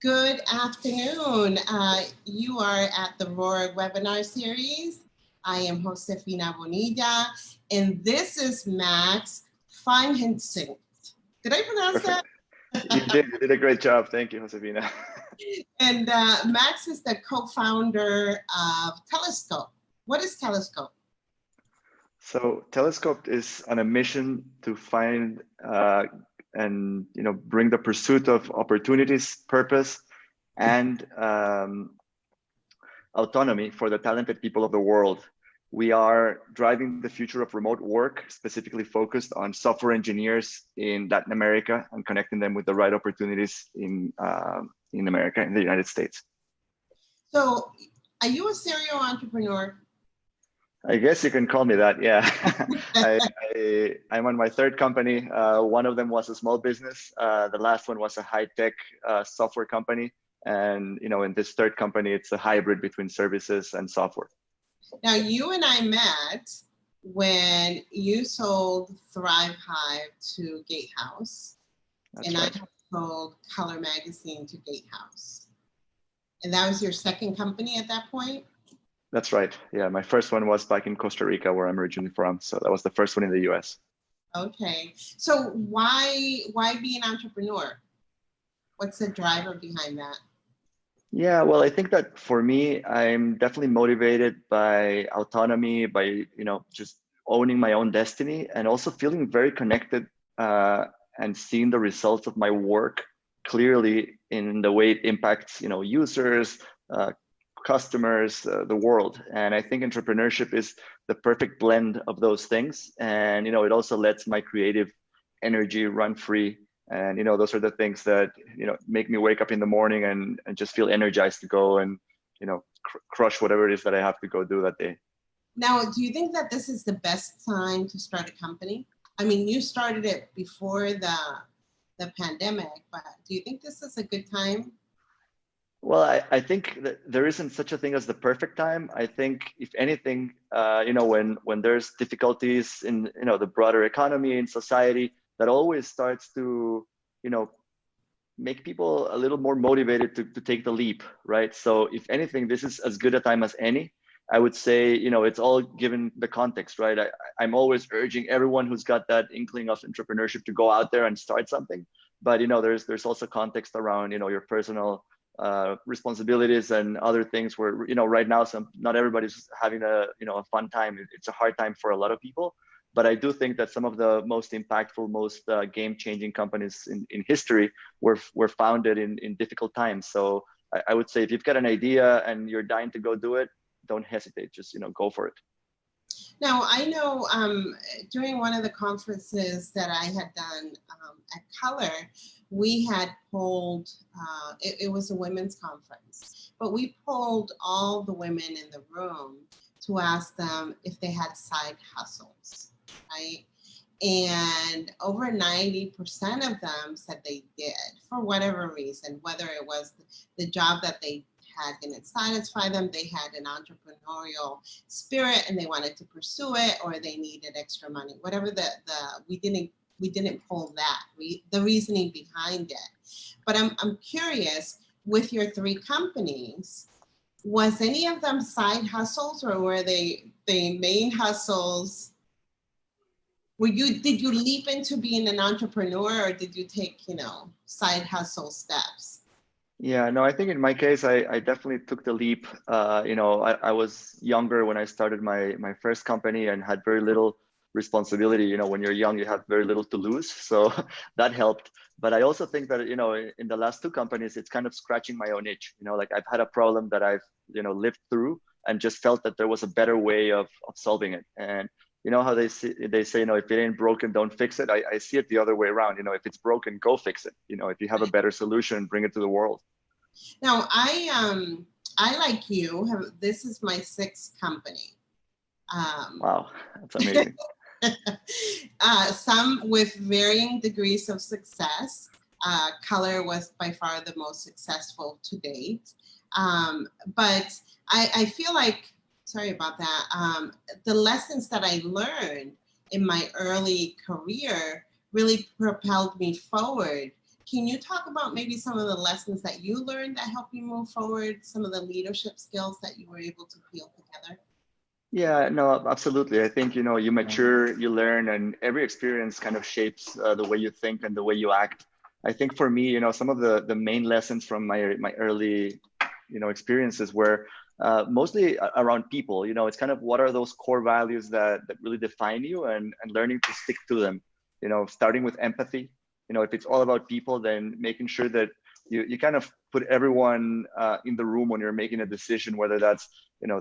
Good afternoon. You are at the Roar webinar series. I am Josefina Bonilla, and this is Max Faingezicht. Did I pronounce that? Perfect. You did a great job. Thank you, Josefina. And Max is the co-founder of Telescope. What is Telescope? So Telescope is on a mission to find and bring the pursuit of opportunities, purpose, and autonomy for the talented people of the world. We are driving the future of remote work, specifically focused on software engineers in Latin America and connecting them with the right opportunities in America, in the United States. So, are you a serial entrepreneur? I guess you can call me that, yeah. I'm on my third company. One of them was a small business. The last one was a high-tech software company. And in this third company, it's a hybrid between services and software. Now, you and I met when you sold Thrive Hive to Gatehouse. That's right. I sold Color Magazine to Gatehouse. And that was your second company at that point? That's right. Yeah, my first one was back in Costa Rica, where I'm originally from. So that was the first one in the US. Okay. So why be an entrepreneur? What's the driver behind that? Yeah, well, I think that for me, I'm definitely motivated by autonomy, by just owning my own destiny, and also feeling very connected and seeing the results of my work clearly in the way it impacts users, customers, the world. And I think entrepreneurship is the perfect blend of those things. And it also lets my creative energy run free. And those are the things that make me wake up in the morning and just feel energized to go and crush whatever it is that I have to go do that day. Now, do you think that this is the best time to start a company? I mean, you started it before the pandemic, but do you think this is a good time? Well, I think that there isn't such a thing as the perfect time. I think if anything, when there's difficulties in the broader economy, in society, that always starts to, make people a little more motivated to take the leap, right? So if anything, this is as good a time as any. I would say, it's all given the context, right? I'm always urging everyone who's got that inkling of entrepreneurship to go out there and start something. But, there's also context around, your personal responsibilities and other things where, right now, not everybody's having a fun time. It's a hard time for a lot of people. But I do think that some of the most impactful, most game-changing companies in history were founded in difficult times. So I would say if you've got an idea and you're dying to go do it, don't hesitate. Just go for it. Now, I know during one of the conferences that I had done at Color, we had polled, it was a women's conference, but we polled all the women in the room to ask them if they had side hustles, right? And over 90% of them said they did for whatever reason, whether it was the job that they had didn't satisfy them, they had an entrepreneurial spirit and they wanted to pursue it, or they needed extra money, whatever we didn't pull that, the reasoning behind it. But I'm curious, with your three companies, was any of them side hustles, or were they main hustles? Did you leap into being an entrepreneur, or did you take, side hustle steps? Yeah, no, I think in my case, I definitely took the leap. I was younger when I started my first company and had very little responsibility. When you're young, you have very little to lose. So that helped. But I also think that, in the last two companies, it's kind of scratching my own itch. Like I've had a problem that I've, lived through and just felt that there was a better way of solving it. And you know how they say, if it ain't broken, don't fix it. I see it the other way around. If it's broken, go fix it. If you have a better solution, bring it to the world. Now, I like you, this is my sixth company. Wow, that's amazing. Some with varying degrees of success. Color was by far the most successful to date. But I feel like, sorry about that, the lessons that I learned in my early career really propelled me forward can you talk about maybe some of the lessons that you learned that helped you move forward, some of the leadership skills that you were able to peel together? Yeah, no, absolutely. I think, you mature, you learn, and every experience kind of shapes the way you think and the way you act. I think for me, some of the main lessons from my early, experiences were mostly around people. It's kind of what are those core values that really define you, and learning to stick to them. Starting with empathy. If it's all about people, then making sure that you kind of put everyone in the room when you're making a decision, whether that's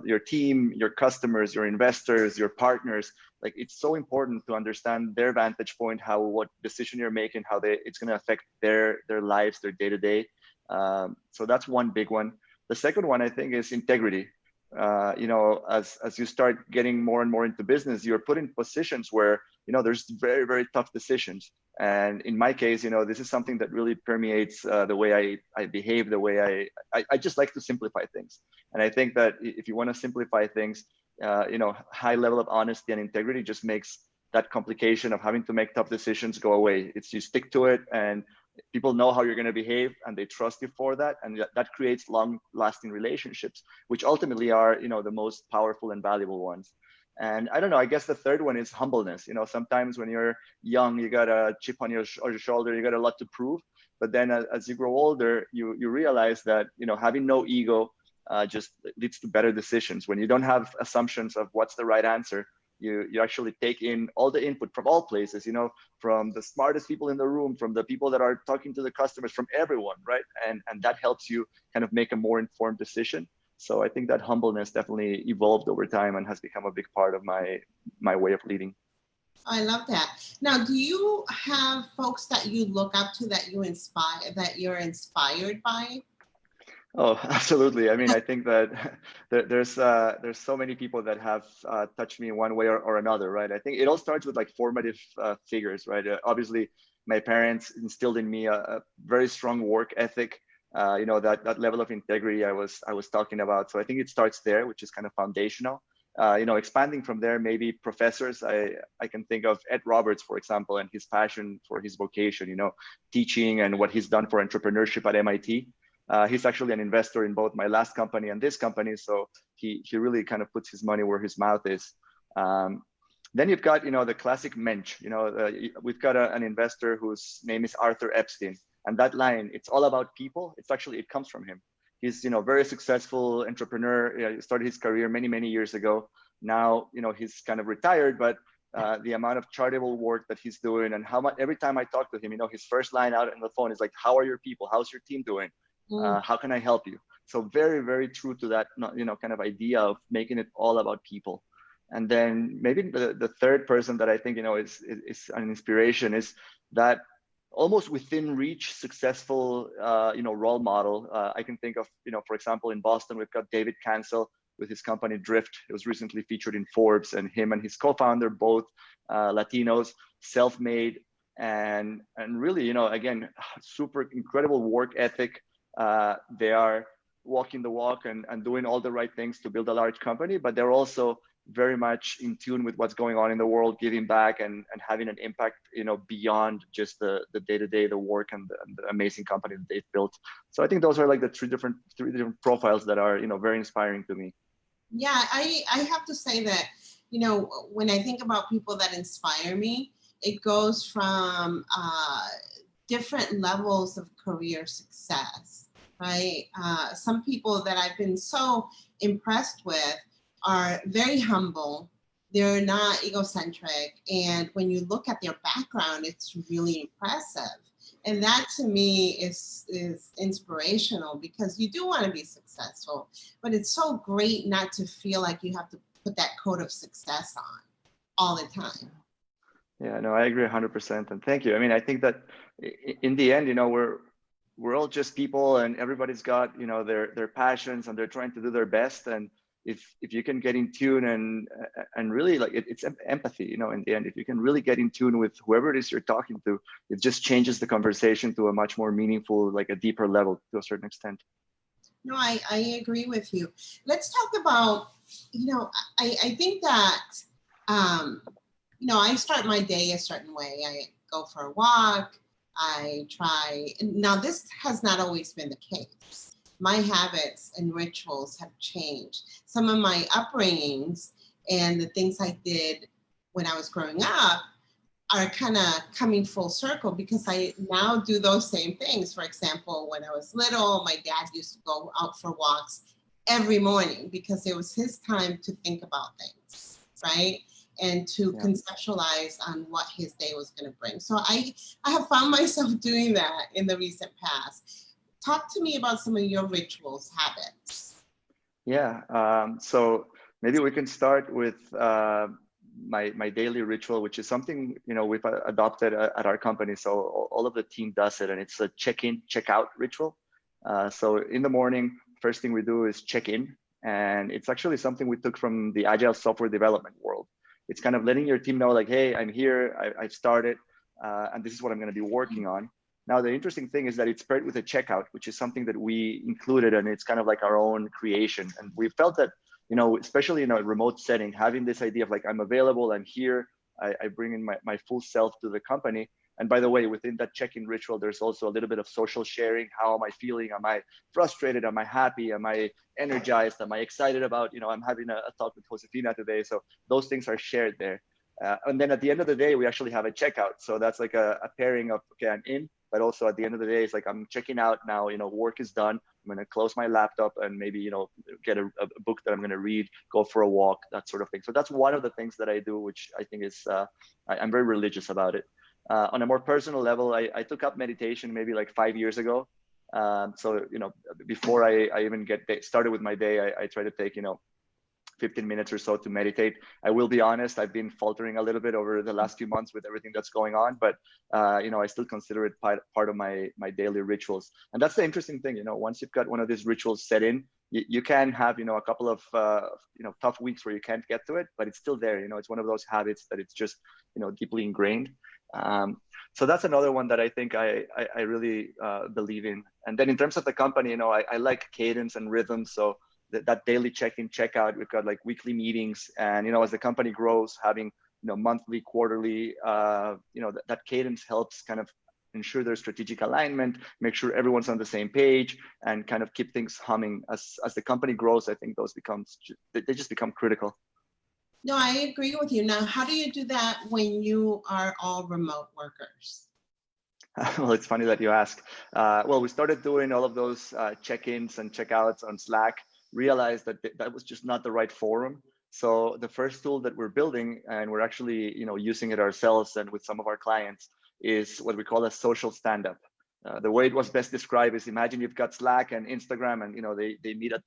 your team, your customers, your investors, your partners. Like, it's so important to understand their vantage point, what decision you're making, it's going to affect their lives, their day to day. So that's one big one. The second one, I think, is integrity. As you start getting more and more into business, you're put in positions where there's very, very tough decisions. And in my case, this is something that really permeates the way I behave, the way I just like to simplify things. And I think that if you want to simplify things, high level of honesty and integrity just makes that complication of having to make tough decisions go away. It's you stick to it, and people know how you're going to behave, and they trust you for that. And that creates long lasting relationships, which ultimately are, the most powerful and valuable ones. And I don't know, I guess the third one is humbleness. Sometimes when you're young, you got a chip on your shoulder, you got a lot to prove. But then as you grow older, you realize that, having no ego just leads to better decisions. When you don't have assumptions of what's the right answer, you actually take in all the input from all places, from the smartest people in the room, from the people that are talking to the customers, from everyone, right? And that helps you kind of make a more informed decision. So I think that humbleness definitely evolved over time and has become a big part of my way of leading. I love that. Now, do you have folks that you look up to, that you're inspired by? Oh, absolutely. I mean, I think that there's so many people that have touched me in one way or another, right? I think it all starts with like formative figures, right? Obviously, my parents instilled in me a very strong work ethic. That level of integrity I was talking about. So I think it starts there, which is kind of foundational. Expanding from there, maybe professors. I can think of Ed Roberts, for example, and his passion for his vocation, teaching, and what he's done for entrepreneurship at MIT. He's actually an investor in both my last company and this company. So he really kind of puts his money where his mouth is. Then you've got, the classic mensch. We've got an investor whose name is Arthur Epstein. And that line, it's all about people. It comes from him. He's, very successful entrepreneur. He started his career many, many years ago. Now, he's kind of retired, but the amount of charitable work that he's doing, and how much, every time I talk to him, his first line out on the phone is like, how are your people? How's your team doing? How can I help you? So very, very true to that, kind of idea of making it all about people. And then maybe the third person that I think, is an inspiration is that almost within reach, successful, role model. I can think of, for example, in Boston, we've got David Cancel with his company Drift. It was recently featured in Forbes, and him and his co-founder, both Latinos, self-made, and really, again, super incredible work ethic. They are walking the walk and doing all the right things to build a large company, but they're also very much in tune with what's going on in the world, giving back and having an impact, beyond just the day-to-day, the work and the amazing company that they've built. So I think those are like the three different profiles that are, very inspiring to me. Yeah, I have to say that, when I think about people that inspire me, it goes from different levels of career success, right? Some people that I've been so impressed with are very humble. They're not egocentric. And when you look at their background, it's really impressive. And that to me is inspirational, because you do want to be successful, but it's so great not to feel like you have to put that coat of success on all the time. Yeah, no, I agree 100%. And thank you. I mean, I think that in the end, we're all just people, and everybody's got, their passions, and they're trying to do their best. And if you can get in tune and really, like, it's empathy, in the end, if you can really get in tune with whoever it is you're talking to, it just changes the conversation to a much more meaningful, like a deeper level to a certain extent. No, I agree with you. Let's talk about, I think that, I start my day a certain way. I go for a walk. I try. Now, this has not always been the case. My habits and rituals have changed. Some of my upbringings and the things I did when I was growing up are kind of coming full circle because I now do those same things. For example, when I was little, my dad used to go out for walks every morning because it was his time to think about things, right? And to conceptualize on what his day was going to bring. So I have found myself doing that in the recent past. Talk to me about some of your rituals, habits. Yeah, so maybe we can start with my daily ritual, which is something we've adopted at our company. So all of the team does it, and it's a check-in, check-out ritual. So in the morning, first thing we do is check in, and it's actually something we took from the agile software development world. It's kind of letting your team know, like, hey, I'm here, I've started, and this is what I'm going to be working on. Now, the interesting thing is that it's paired with a checkout, which is something that we included, and it's kind of like our own creation. And we felt that, especially in a remote setting, having this idea of like, I'm available, I'm here, I bring in my full self to the company. And by the way, within that check-in ritual, there's also a little bit of social sharing. How am I feeling? Am I frustrated? Am I happy? Am I energized? Am I excited about, I'm having a talk with Josefina today. So those things are shared there. And then at the end of the day, we actually have a checkout. So that's like a pairing of, okay, I'm in, but also at the end of the day, it's like, I'm checking out now, work is done. I'm going to close my laptop and maybe, get a book that I'm going to read, go for a walk, that sort of thing. So that's one of the things that I do, which I think is, I'm very religious about it. On a more personal level, I took up meditation maybe like 5 years ago. So, before I even get started with my day, I try to take, 15 minutes or so to meditate. I will be honest, I've been faltering a little bit over the last few months with everything that's going on, but I still consider it part of my daily rituals. And that's the interesting thing, once you've got one of these rituals set in, you can have, a couple of, tough weeks where you can't get to it, but it's still there. It's one of those habits that it's just, deeply ingrained. So that's another one that I think I really believe in. And then in terms of the company, I like cadence and rhythm. So that daily check-in, check-out, we've got like weekly meetings, and as the company grows, having monthly, quarterly, that cadence helps kind of ensure there's strategic alignment, make sure everyone's on the same page, and kind of keep things humming. As the company grows, I think those they just become critical. No, I agree with you. Now, how do you do that when you are all remote workers? Well, it's funny that you ask. Well, we started doing all of those check-ins and check-outs on Slack, realized that that was just not the right forum. So the first tool that we're building, and we're actually using it ourselves and with some of our clients, is what we call a social stand-up. The way it was best described is, imagine you've got Slack and Instagram, and they meet at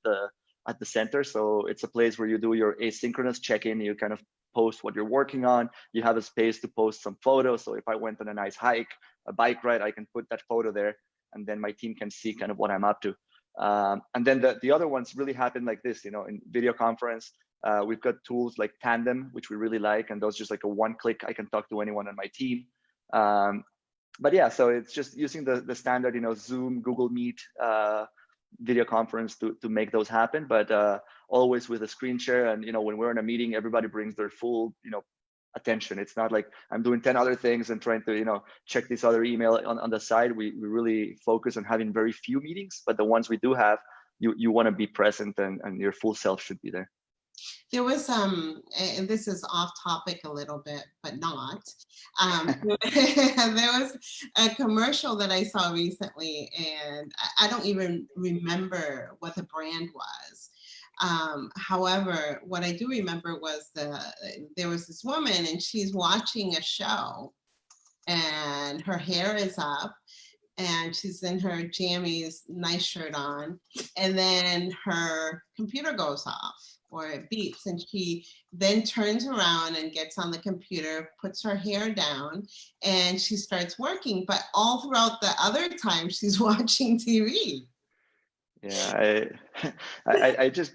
the center. So it's a place where you do your asynchronous check-in. You kind of post what you're working on. You have a space to post some photos. So if I went on a nice hike, a bike ride, I can put that photo there, and then my team can see kind of what I'm up to. And then the other ones really happen like this, in video conference. We've got tools like Tandem, which we really like, and those just like a one-click, I can talk to anyone on my team. But yeah, so it's just using the standard, Zoom, Google Meet, video conference to make those happen, but always with a screen share. And when we're in a meeting, everybody brings their full attention. It's not like I'm doing 10 other things and trying to check this other email on the side. We really focus on having very few meetings, but the ones we do have, you want to be present, and your full self should be there. There was and this is off topic a little bit, but not. There was a commercial that I saw recently, and I don't even remember what the brand was. However, what I do remember was there was this woman, and she's watching a show, and her hair is up, and she's in her jammies, nice shirt on, and then her computer goes off, or it beeps, and she then turns around and gets on the computer, puts her hair down, and she starts working. But all throughout the other time, she's watching TV. Yeah, I just,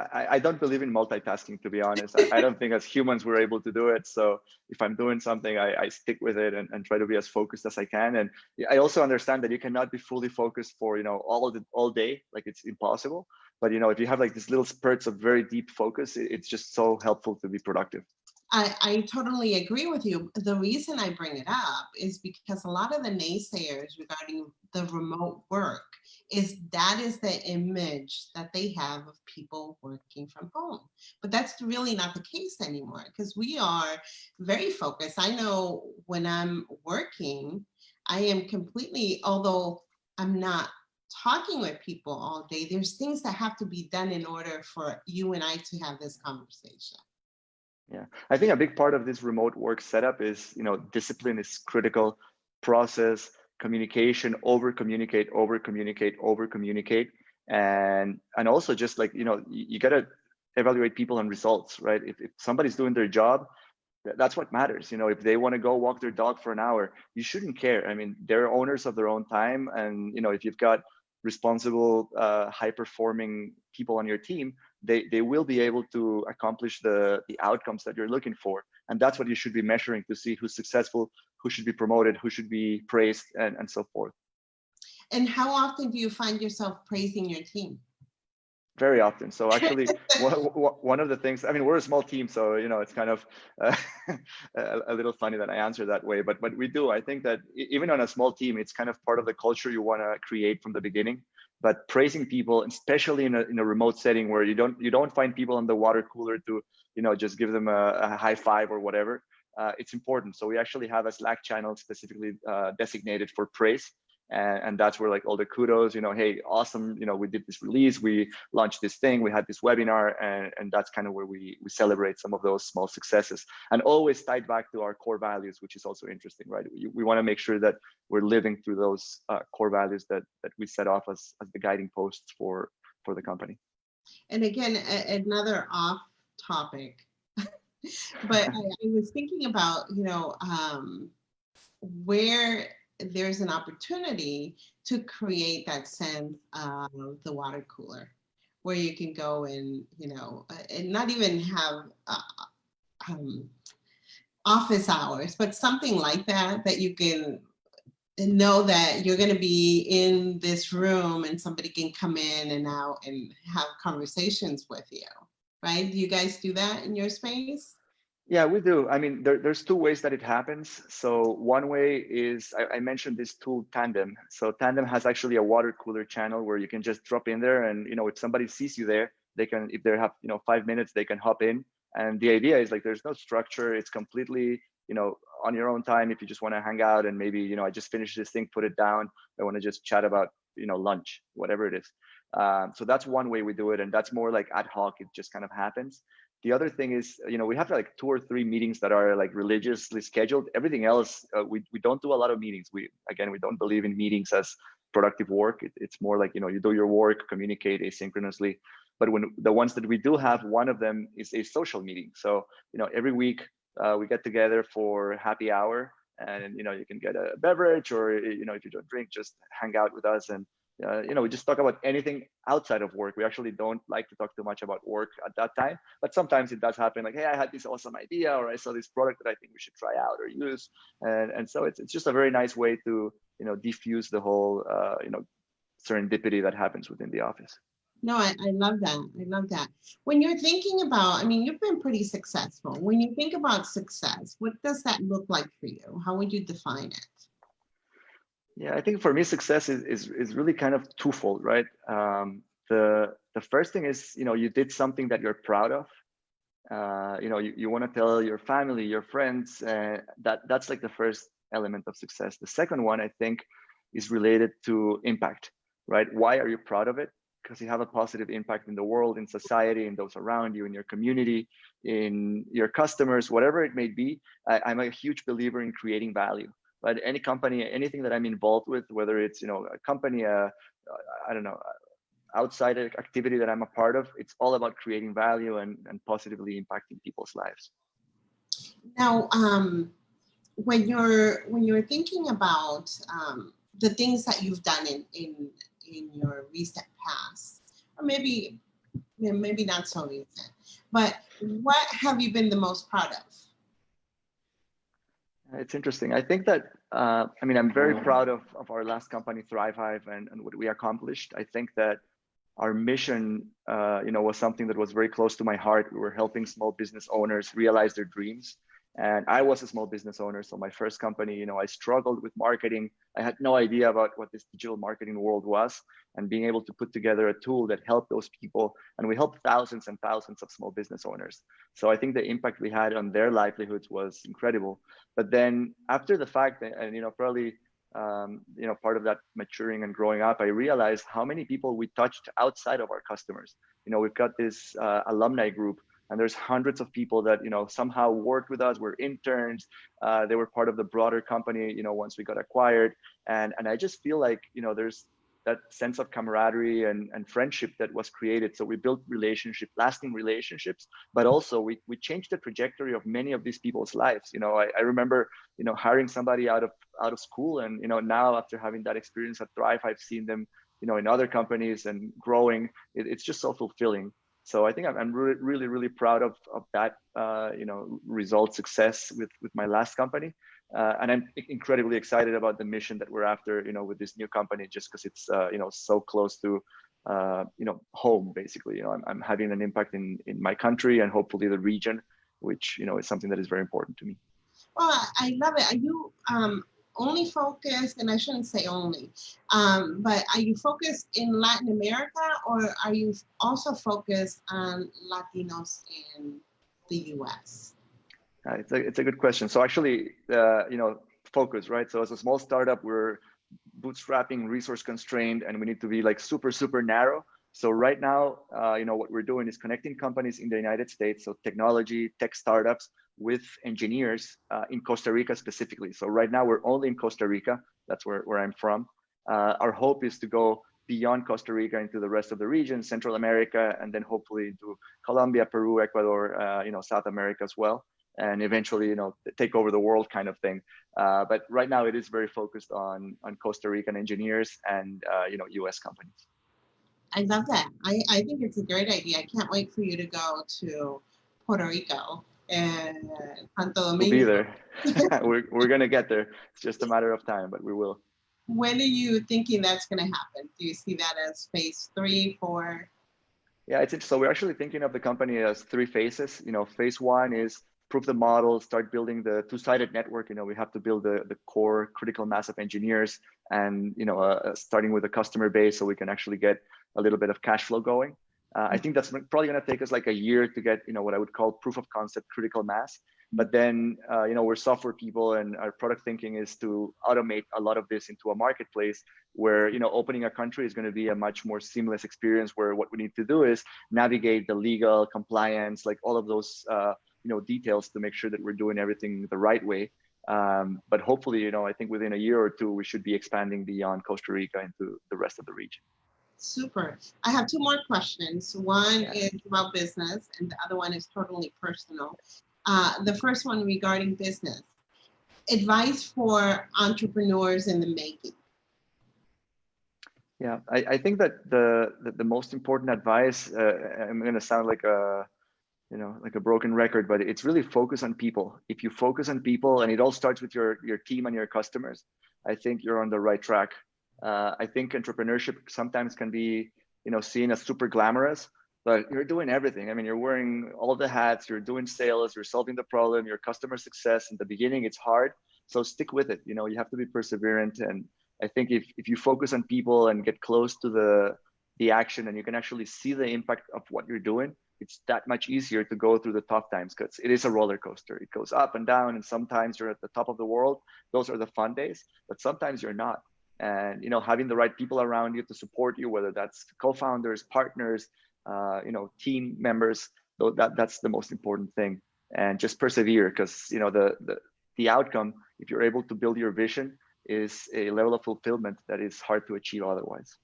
I don't believe in multitasking, to be honest. I don't think as humans we're able to do it. So if I'm doing something, I stick with it and try to be as focused as I can. And I also understand that you cannot be fully focused for, all day, like it's impossible. But, if you have like these little spurts of very deep focus, it's just so helpful to be productive. I totally agree with you. The reason I bring it up is because a lot of the naysayers regarding the remote work is the image that they have of people working from home. But that's really not the case anymore, because we are very focused. I know when I'm working, I am completely, although I'm not talking with people all day, there's things that have to be done in order for you and I to have this conversation. Yeah, I think a big part of this remote work setup is, discipline is critical, process, communication, over communicate, and also just like, you gotta evaluate people on results, right? If somebody's doing their job, that's what matters. If they want to go walk their dog for an hour, you shouldn't care. I mean, they're owners of their own time, and if you've got responsible, high performing people on your team, they will be able to accomplish the outcomes that you're looking for, and that's what you should be measuring to see who's successful, who should be promoted, who should be praised, and so forth. And how often do you find yourself praising your team? Very often. So actually, one of the things, I mean, we're a small team, so it's kind of a little funny that I answer that way, but we do. I think that even on a small team, it's kind of part of the culture you want to create from the beginning. But praising people, especially in a remote setting where you don't find people on the water cooler to just give them a high five or whatever. It's important. So we actually have a Slack channel specifically designated for praise. And that's where like all the kudos, hey, awesome, we did this release, we launched this thing, we had this webinar, and that's kind of where we celebrate some of those small successes, and always tied back to our core values, which is also interesting, right? We want to make sure that we're living through those core values that we set off as the guiding posts for the company. And again, another off topic, but I was thinking about, where there's an opportunity to create that sense of the water cooler, where you can go and and not even have office hours, but something like that you can know that you're going to be in this room and somebody can come in and out and have conversations with you, right? Do you guys do that in your space? Yeah, we do. I mean, there's two ways that it happens. So one way is, I mentioned this tool Tandem. So Tandem has actually a water cooler channel where you can just drop in there, and if somebody sees you there, they can, if they have 5 minutes, they can hop in. And the idea is like there's no structure. It's completely on your own time. If you just want to hang out and maybe I just finished this thing, put it down. I want to just chat about lunch, whatever it is. So that's one way we do it, and that's more like ad hoc. It just kind of happens. The other thing is, we have like 2 or 3 meetings that are like religiously scheduled. Everything else, we don't do a lot of meetings. We don't believe in meetings as productive work. It's more like, you do your work, communicate asynchronously. But when the ones that we do have, one of them is a social meeting. So, every week we get together for happy hour, and, you can get a beverage, or, if you don't drink, just hang out with us. And we just talk about anything outside of work. We actually don't like to talk too much about work at that time, but sometimes it does happen. Like, hey, I had this awesome idea, or I saw this product that I think we should try out or use, and so it's just a very nice way to diffuse the whole serendipity that happens within the office. No, I love that. I love that. When you're thinking about, I mean, you've been pretty successful. When you think about success, what does that look like for you? How would you define it? Yeah, I think for me, success is really kind of twofold, right? The first thing is, you did something that you're proud of. You want to tell your family, your friends, that's like the first element of success. The second one, I think, is related to impact, right? Why are you proud of it? Because you have a positive impact in the world, in society, in those around you, in your community, in your customers, whatever it may be. I'm a huge believer in creating value. But any company, anything that I'm involved with, whether it's a company, I don't know, outside activity that I'm a part of, it's all about creating value and positively impacting people's lives. Now, when you're thinking about the things that you've done in your recent past, or maybe not so recent, but what have you been the most proud of? It's interesting. I think that, I'm very proud of our last company, Thrive Hive, and what we accomplished. I think that our mission, was something that was very close to my heart. We were helping small business owners realize their dreams. And I was a small business owner. So my first company, I struggled with marketing. I had no idea about what this digital marketing world was, and being able to put together a tool that helped those people. And we helped thousands and thousands of small business owners. So I think the impact we had on their livelihoods was incredible. But then after the fact, and, probably, part of that maturing and growing up, I realized how many people we touched outside of our customers. We've got this alumni group, and there's hundreds of people that, somehow worked with us, were interns. They were part of the broader company, once we got acquired. And I just feel like, there's that sense of camaraderie and friendship that was created. So we built lasting relationships, but also we changed the trajectory of many of these people's lives. I remember, hiring somebody out of school, and, now after having that experience at Thrive, I've seen them, in other companies and growing. It's just so fulfilling. So I think I'm really, really proud of that, result success with my last company. And I'm incredibly excited about the mission that we're after, with this new company, just because it's, so close to, home, basically. I'm having an impact in my country and hopefully the region, which, is something that is very important to me. Well, I love it. Are you only focused, and I shouldn't say only, but are you focused in Latin America, or are you also focused on Latinos in the US? It's a good question. So actually, focus, right? So as a small startup, we're bootstrapping, resource constrained, and we need to be like super, super narrow. So right now, what we're doing is connecting companies in the United States, so technology, tech startups, with engineers in Costa Rica specifically. So right now we're only in Costa Rica. That's where I'm from. Our hope is to go beyond Costa Rica into the rest of the region, Central America, and then hopefully into Colombia, Peru, Ecuador, South America as well. And eventually, take over the world kind of thing. But right now it is very focused on Costa Rican engineers and, US companies. I love that. I think it's a great idea. I can't wait for you to go to Puerto Rico and Santo Domingo. We'll be there. we're going to get there. It's just a matter of time, but we will. When are you thinking that's going to happen? Do you see that as phase 3, 4? Yeah, so we're actually thinking of the company as 3 phases. Phase 1 is prove the model, start building the two-sided network. We have to build the core critical mass of engineers, and starting with a customer base so we can actually get a little bit of cash flow going. I think that's probably going to take us like a year to get what I would call proof of concept critical mass. But then we're software people, and our product thinking is to automate a lot of this into a marketplace where opening a country is going to be a much more seamless experience, where what we need to do is navigate the legal compliance, like all of those details to make sure that we're doing everything the right way. But hopefully, I think within a year or two, we should be expanding beyond Costa Rica into the rest of the region. Super. I have 2 more questions. One is about business, and the other one is totally personal. The first one regarding business. Advice for entrepreneurs in the making. Yeah, I think that the most important advice, I'm going to sound like a broken record, but it's really focus on people. If you focus on people, and it all starts with your team and your customers, I think you're on the right track. I think entrepreneurship sometimes can be, seen as super glamorous, but you're doing everything. I mean, you're wearing all the hats, you're doing sales, you're solving the problem, your customer success. In the beginning, it's hard. So stick with it. You have to be perseverant. And I think if you focus on people and get close to the action, and you can actually see the impact of what you're doing, it's that much easier to go through the tough times, because it is a roller coaster. It goes up and down, and sometimes you're at the top of the world. Those are the fun days, but sometimes you're not. And having the right people around you to support you, whether that's co-founders, partners, team members, that's the most important thing. And just persevere, because the outcome, if you're able to build your vision, is a level of fulfillment that is hard to achieve otherwise.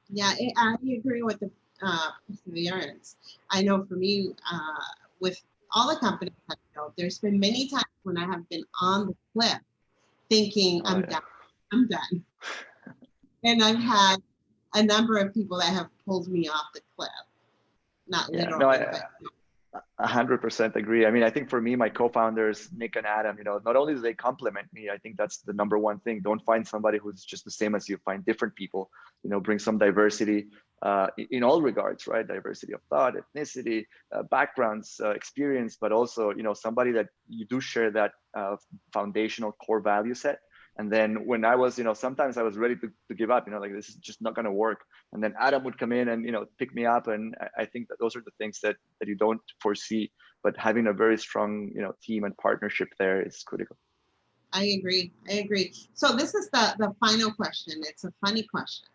Yeah, I agree with the perseverance. I know for me, with all the companies I've built, there's been many times when I have been on the cliff thinking, I'm done. And I've had a number of people that have pulled me off the cliff. Not literally, but 100% agree. I mean, I think for me, my co-founders, Nick and Adam, not only do they complement me, I think that's the number one thing. Don't find somebody who's just the same as you. Find different people, bring some diversity in all regards, right? Diversity of thought, ethnicity, backgrounds, experience, but also, somebody that you do share that foundational core value set. And then when I was, sometimes I was ready to give up, like this is just not going to work. And then Adam would come in and, pick me up. And I think that those are the things that you don't foresee, but having a very strong, team and partnership there is critical. I agree. So this is the final question. It's a funny question.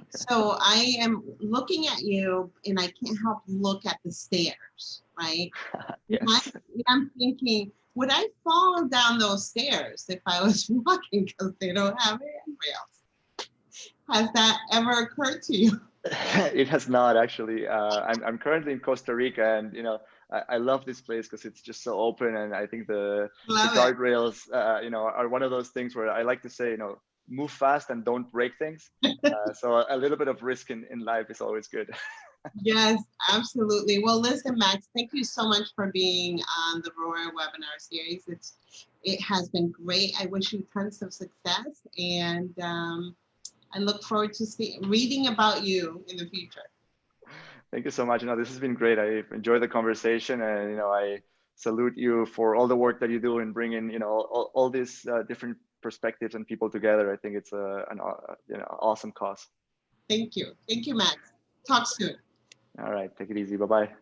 Okay. So I am looking at you and I can't help look at the stairs, right? Yes. I'm thinking, would I fall down those stairs if I was walking because they don't have handrails? Has that ever occurred to you? It has not, actually. I'm currently in Costa Rica, and I love this place because it's just so open, and I think the guardrails are one of those things where I like to say, move fast and don't break things. So a little bit of risk in life is always good. Yes, absolutely. Well, listen, Max, thank you so much for being on the Roar webinar series. It has been great. I wish you tons of success, and I look forward to reading about you in the future. Thank you so much. This has been great. I enjoyed the conversation, and I salute you for all the work that you do in bringing all these different perspectives and people together. I think it's an awesome cause. Thank you, Max. Talk soon. All right, take it easy. Bye-bye.